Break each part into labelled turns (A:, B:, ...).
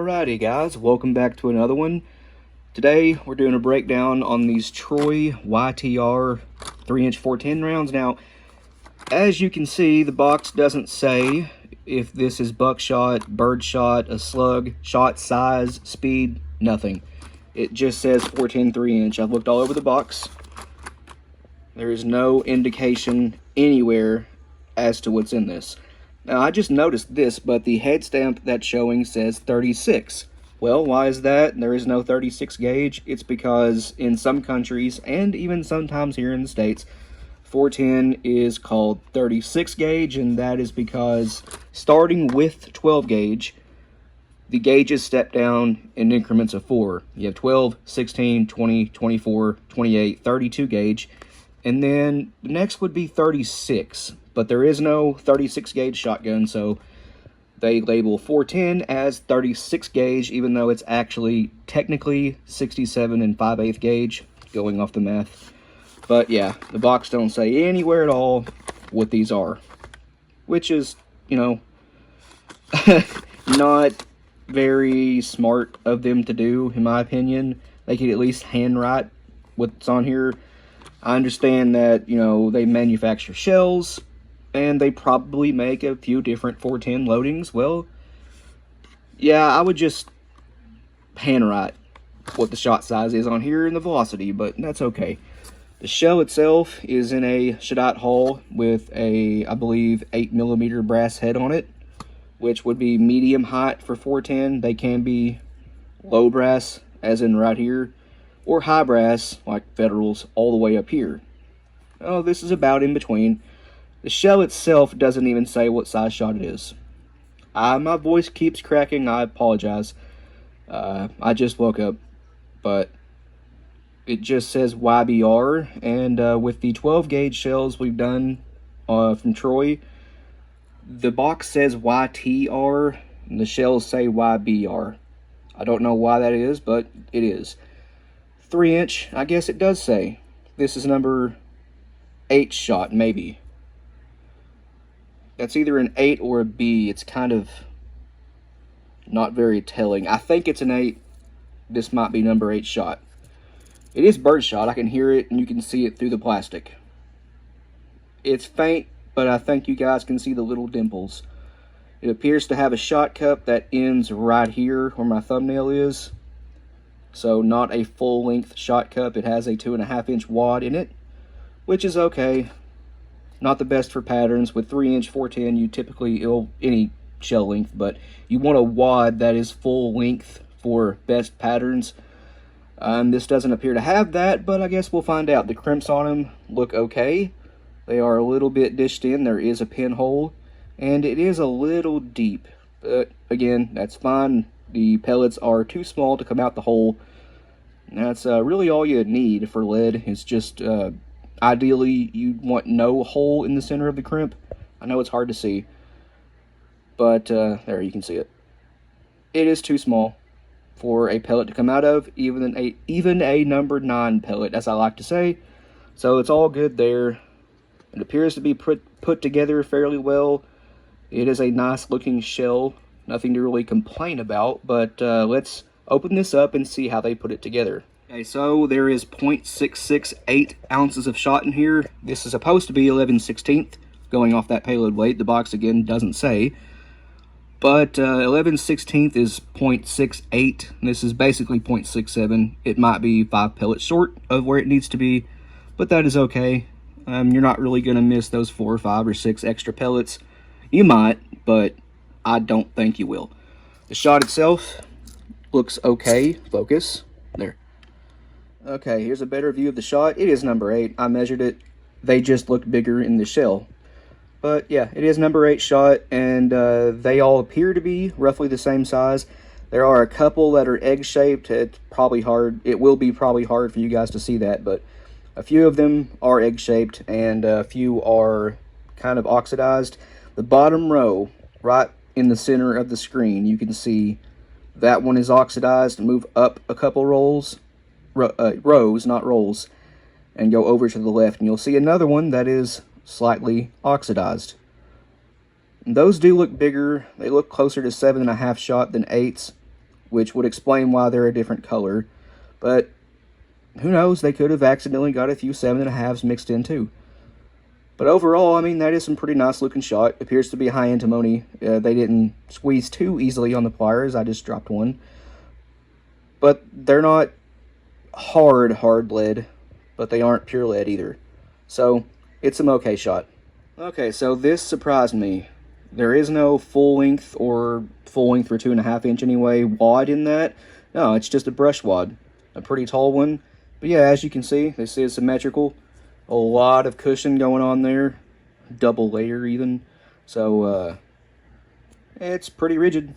A: Alrighty guys, welcome back to another one. Today we're doing a breakdown on these Troy YTR 3-inch 410 rounds. Now, as you can see, the box doesn't say if this is buckshot, birdshot, a slug, shot size, speed, nothing. It just says 410 3-inch. I've looked all over the box. There is no indication anywhere as to what's in this. Now, I just noticed this, but the head stamp that's showing says 36. Well, why is that? There is no 36 gauge. It's because in some countries, and even sometimes here in the States, 410 is called 36 gauge, and that is because starting with 12 gauge, the gauges step down in increments of 4. You have 12, 16, 20, 24, 28, 32 gauge, and then the next would be 36. But there is no 36 gauge shotgun, so they label 410 as 36 gauge, even though it's actually technically 67 5/8 gauge, going off the math. But yeah, the box don't say anywhere at all what these are, which is, you know, not very smart of them to do, in my opinion. They could at least handwrite what's on here. I understand that, you know, they manufacture shells, and they probably make a few different 410 loadings. Well, yeah, I would just handwrite what the shot size is on here and the velocity, but that's okay. The shell itself is in a Shadot hull with a, I believe, 8mm brass head on it, which would be medium height for 410. They can be low brass, as in right here, or high brass, like Federals, all the way up here. Oh, this is about in between. The shell itself doesn't even say what size shot it is. My voice keeps cracking. I apologize. I just woke up. But it just says YBR. And with the 12 gauge shells we've done from Troy, the box says YTR and the shells say YBR. I don't know why that is, but it is. 3-inch, I guess it does say. This is number 8 shot, maybe. That's either an 8 or a B. It's kind of not very telling. I think it's an 8. This might be number 8 shot. It is birdshot. I can hear it and you can see it through the plastic. It's faint, but I think you guys can see the little dimples. It appears to have a shot cup that ends right here where my thumbnail is. So not a full length shot cup. It has a 2.5-inch wad in it, which is okay. Not the best for patterns. With 3-inch 410, you typically, any shell length, but you want a wad that is full length for best patterns. This doesn't appear to have that, but I guess we'll find out. The crimps on them look okay. They are a little bit dished in. There is a pinhole, and it is a little deep. But again, that's fine. The pellets are too small to come out the hole. That's really all you need for lead. It's just... ideally, you want no hole in the center of the crimp. I know it's hard to see, but there, you can see it. It is too small for a pellet to come out of, even a number 9 pellet, as I like to say. So it's all good there. It appears to be put together fairly well. It is a nice looking shell. Nothing to really complain about, but let's open this up and see how they put it together. Okay, so there is 0.668 ounces of shot in here. This is supposed to be 11/16, going off that payload weight. The box, again, doesn't say. But 11/16 is 0.68. This is basically 0.67. It might be 5 pellets short of where it needs to be, but that is okay. You're not really going to miss those 4 or 5 or 6 extra pellets. You might, but I don't think you will. The shot itself looks okay. Focus. There. Okay, here's a better view of the shot. It is number 8. I measured it. They just look bigger in the shell. But yeah, it is number 8 shot, and they all appear to be roughly the same size. There are a couple that are egg-shaped. It's probably hard. It will be probably hard for you guys to see that, but a few of them are egg-shaped, and a few are kind of oxidized. The bottom row, right in the center of the screen, you can see that one is oxidized. Move up a couple rows, not rolls, and go over to the left, and you'll see another one that is slightly oxidized. And those do look bigger. They look closer to 7.5 shot than 8s. which would explain why they're a different color. But who knows, they could have accidentally got a few 7.5s mixed in too. But overall, I mean, that is some pretty nice looking shot. Appears to be high antimony. They didn't squeeze too easily on the pliers. I just dropped one. But they're not hard lead, but they aren't pure lead either. So it's some okay shot. Okay, so this surprised me. There is no full length or 2.5 inch anyway wad in that. No, it's just a brush wad, a pretty tall one. But yeah, as you can see, this is symmetrical. A lot of cushion going on there, double layer even. So it's pretty rigid.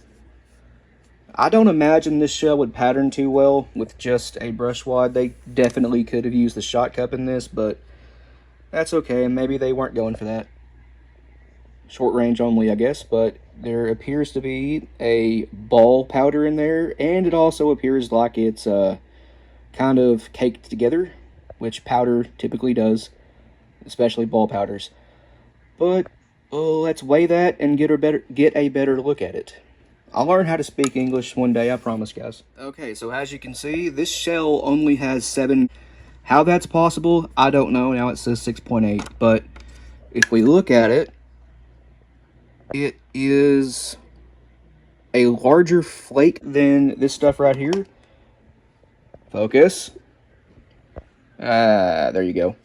A: I don't imagine this shell would pattern too well with just a brush wad. They definitely could have used the shot cup in this, but that's okay. Maybe they weren't going for that. Short range only, I guess, but there appears to be a ball powder in there, and it also appears like it's kind of caked together, which powder typically does, especially ball powders. But let's weigh that and get a better look at it. I'll learn how to speak English one day, I promise, guys. Okay, so as you can see, this shell only has 7. How that's possible, I don't know. Now it says 6.8, but if we look at it, it is a larger flake than this stuff right here. Focus. There you go.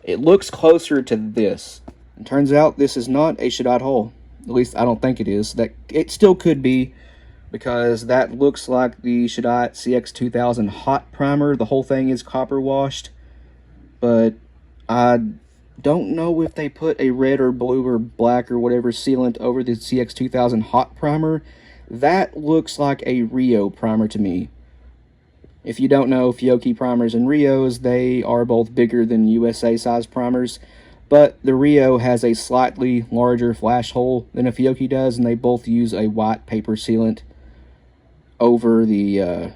A: It looks closer to this. It turns out this is not a Shadot hull. At least I don't think it is. That it still could be, because that looks like the Shadot CX2000 hot primer. The whole thing is copper washed, but I don't know if they put a red or blue or black or whatever sealant over the CX2000 hot primer. That looks like a Rio primer to me. If you don't know, Fiocchi primers and Rios, they are both bigger than USA size primers, but the Rio has a slightly larger flash hole than a Fiocchi does, and they both use a white paper sealant over the,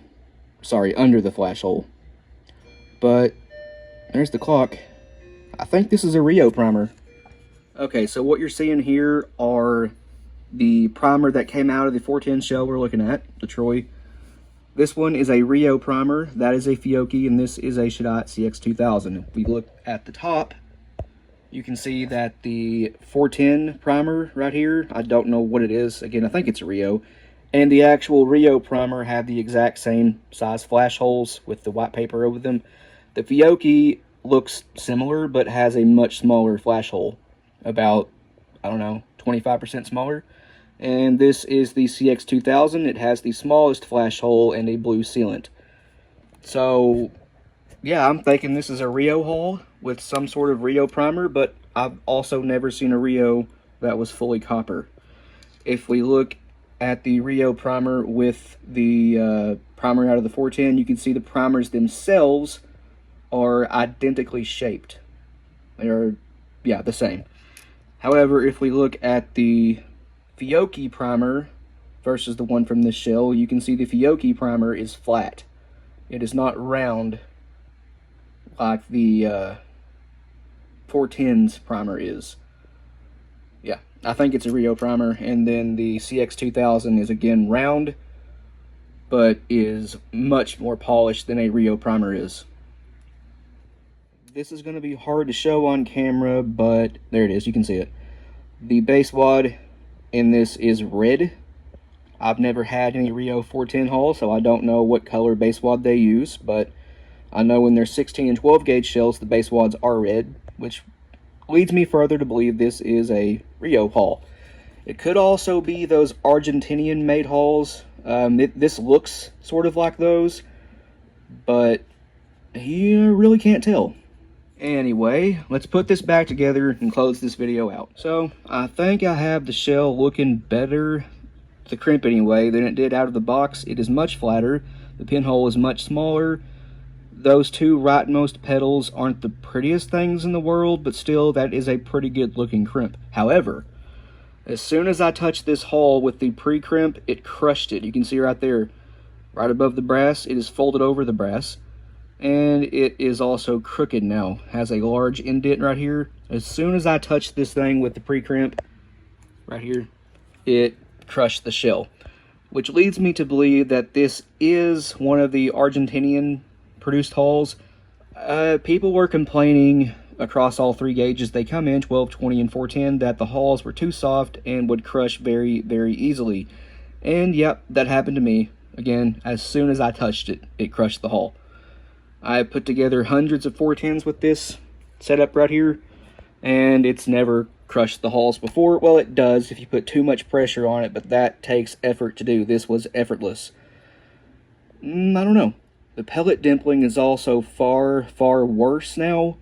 A: under the flash hole. But there's the clock. I think this is a Rio primer. Okay, so what you're seeing here are the primer that came out of the 410 shell we're looking at, the Troy. This one is a Rio primer, that is a Fiocchi, and this is a Shadot CX2000. If we look at the top, you can see that the 410 primer right here, I don't know what it is. Again, I think it's a Rio. And the actual Rio primer had the exact same size flash holes with the white paper over them. The Fiocchi looks similar, but has a much smaller flash hole. About, I don't know, 25% smaller. And this is the CX2000. It has the smallest flash hole and a blue sealant. So, yeah, I'm thinking this is a Rio hull with some sort of Rio primer, but I've also never seen a Rio that was fully copper. If we look at the Rio primer with the primer out of the 410, you can see the primers themselves are identically shaped. They are, yeah, the same. However, if we look at the Fiocchi primer versus the one from this shell, you can see the Fiocchi primer is flat. It is not round like the 410's primer is. Yeah, I think it's a Rio primer, and then the CX2000 is again round, but is much more polished than a Rio primer is. This is going to be hard to show on camera, but there it is, you can see it. The base wad in this is red. I've never had any Rio 410 hull, so I don't know what color base wad they use, but I know when they're 16 and 12 gauge shells, the base wads are red, which leads me further to believe this is a Rio hull. It could also be those Argentinian made hulls. This looks sort of like those, but you really can't tell. Anyway, let's put this back together and close this video out. So, I think I have the shell looking better, the crimp anyway, than it did out of the box. It is much flatter. The pinhole is much smaller. Those two rightmost petals aren't the prettiest things in the world, but still, that is a pretty good looking crimp. However, as soon as I touched this hull with the pre-crimp, it crushed it. You can see right there, right above the brass, it is folded over the brass. And it is also crooked now. Has a large indent right here. As soon as I touched this thing with the pre-crimp, right here, it crushed the shell. which leads me to believe that this is one of the Argentinian produced hulls. People were complaining across all three gauges they come in, 12, 20, and 410, that the hulls were too soft and would crush very, very easily. And yep, that happened to me. Again, as soon as I touched it, it crushed the hull. I put together hundreds of 410s with this setup right here, and it's never crushed the hulls before. Well, it does if you put too much pressure on it, but that takes effort to do. This was effortless. I don't know. The pellet dimpling is also far, far worse now,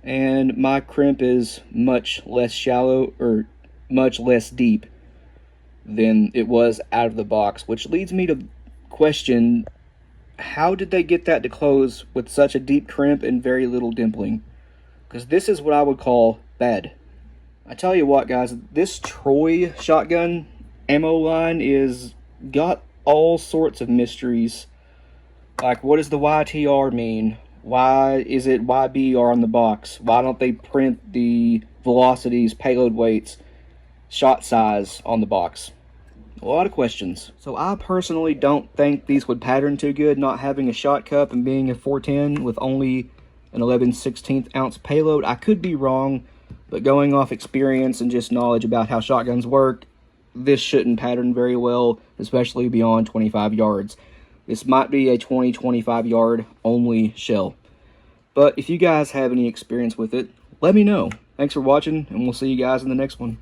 A: and my crimp is much less shallow, or much less deep than it was out of the box, which leads me to question, how did they get that to close with such a deep crimp and very little dimpling? Because this is what I would call bad. I tell you what, guys, this Troy shotgun ammo line is got all sorts of mysteries. Like, what does the YTR mean? Why is it YBR on the box? Why don't they print the velocities, payload weights, shot size on the box? A lot of questions. So I personally don't think these would pattern too good, not having a shot cup and being a 410 with only an 11/16 ounce payload. I could be wrong, but going off experience and just knowledge about how shotguns work, this shouldn't pattern very well, especially beyond 25 yards. This might be a 20-25 yard only shell. But if you guys have any experience with it, let me know. Thanks for watching, and we'll see you guys in the next one.